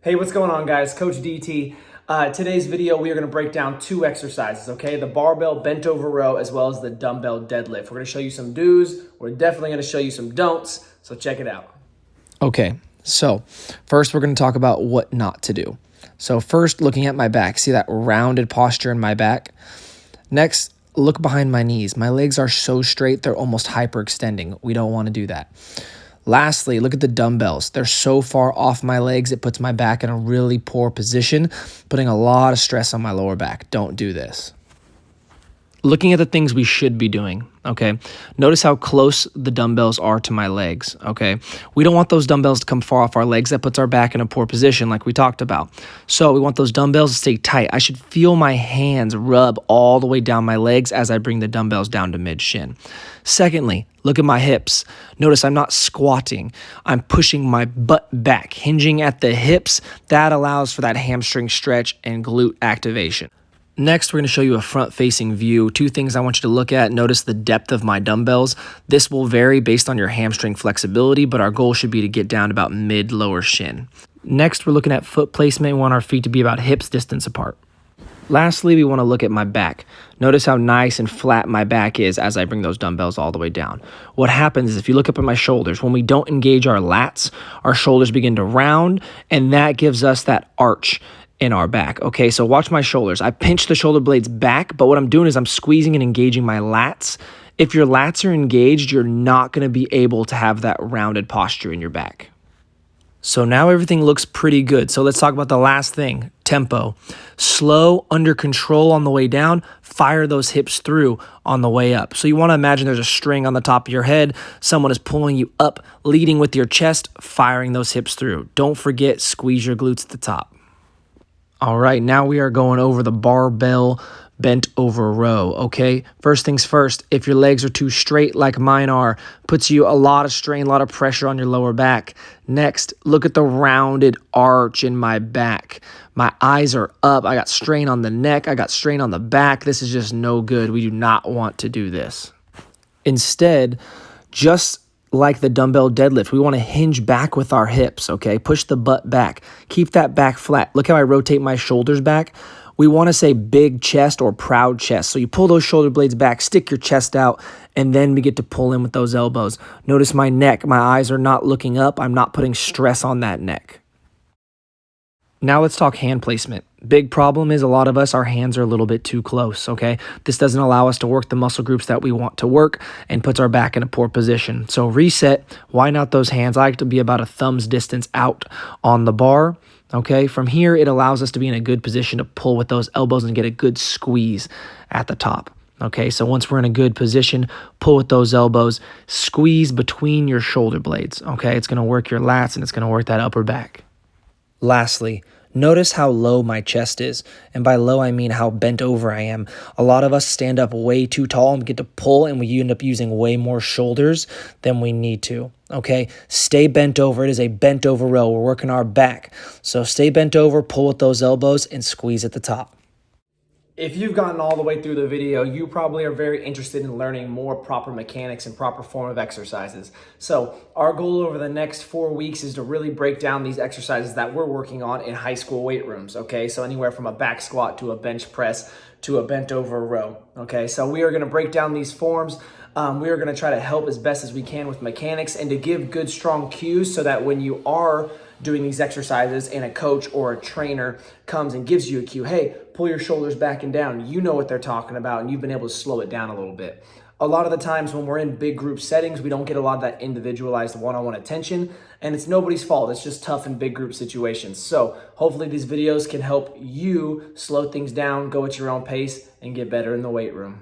Hey, what's going on, guys? Coach DT. Today's video, we are going to break down two exercises, okay? The barbell bent over row as well as the dumbbell deadlift. We're going to show you some do's. We're definitely going to show you some don'ts, so check it out. Okay, so first we're going to talk about what not to do. So first, looking at my back, see that rounded posture in my back? Next, look behind my knees. My legs are so straight, they're almost hyperextending. We don't want to do that. Lastly, look at the dumbbells. They're so far off my legs, it puts my back in a really poor position, putting a lot of stress on my lower back. Don't do this. Looking at the things we should be doing, okay? Notice how close the dumbbells are to my legs, okay? We don't want those dumbbells to come far off our legs. That puts our back in a poor position like we talked about. So we want those dumbbells to stay tight. I should feel my hands rub all the way down my legs as I bring the dumbbells down to mid-shin. Secondly, look at my hips. Notice I'm not squatting. I'm pushing my butt back, hinging at the hips. That allows for that hamstring stretch and glute activation. Next, we're going to show you a front-facing view. Two things I want you to look at. Notice the depth of my dumbbells. This will vary based on your hamstring flexibility, but our goal should be to get down to about mid-lower shin. Next, we're looking at foot placement. We want our feet to be about hips distance apart. Lastly, we want to look at my back. Notice how nice and flat my back is as I bring those dumbbells all the way down. What happens is if you look up at my shoulders, when we don't engage our lats, our shoulders begin to round, and that gives us that arch in our back. Okay, so watch my shoulders. I pinch the shoulder blades back, but what I'm doing is I'm squeezing and engaging my lats. If your lats are engaged, you're not going to be able to have that rounded posture in your back. So now everything looks pretty good. So let's talk about the last thing, tempo. Slow, under control on the way down, fire those hips through on the way up. So you want to imagine there's a string on the top of your head, someone is pulling you up, leading with your chest, firing those hips through. Don't forget, squeeze your glutes at the top. All right, now we are going over the barbell bent over row, okay? First things first, if your legs are too straight like mine are, puts you a lot of strain, a lot of pressure on your lower back. Next, look at the rounded arch in my back. My eyes are up. I got strain on the neck. I got strain on the back. This is just no good. We do not want to do this. Instead, just like the dumbbell deadlift, we want to hinge back with our hips, okay? Push the butt back. Keep that back flat. Look how I rotate my shoulders back. We want to say big chest or proud chest. So you pull those shoulder blades back, stick your chest out, and then we get to pull in with those elbows. Notice my neck. My eyes are not looking up. I'm not putting stress on that neck. Now let's talk hand placement. Big problem is a lot of us, our hands are a little bit too close, okay? This doesn't allow us to work the muscle groups that we want to work and puts our back in a poor position. So reset, why not those hands? I like to be about a thumb's distance out on the bar, okay? From here, it allows us to be in a good position to pull with those elbows and get a good squeeze at the top. Okay, so once we're in a good position, pull with those elbows, squeeze between your shoulder blades, okay? It's gonna work your lats and it's gonna work that upper back. Lastly, notice how low my chest is. And by low, I mean how bent over I am. A lot of us stand up way too tall and get to pull, and we end up using way more shoulders than we need to. Okay, stay bent over. It is a bent over row. We're working our back. So stay bent over, pull with those elbows, and squeeze at the top. If you've gotten all the way through the video, you probably are very interested in learning more proper mechanics and proper form of exercises. So our goal over the next 4 weeks is to really break down these exercises that we're working on in high school weight rooms, okay? So anywhere from a back squat to a bench press to a bent over row, okay? So we are gonna break down these forms. We are gonna try to help as best as we can with mechanics and to give good, strong cues so that when you are doing these exercises and a coach or a trainer comes and gives you a cue, hey, pull your shoulders back and down, you know what they're talking about and you've been able to slow it down a little bit. A lot of the times when we're in big group settings, we don't get a lot of that individualized one-on-one attention, and it's nobody's fault. It's just tough in big group situations. So hopefully these videos can help you slow things down, go at your own pace, and get better in the weight room.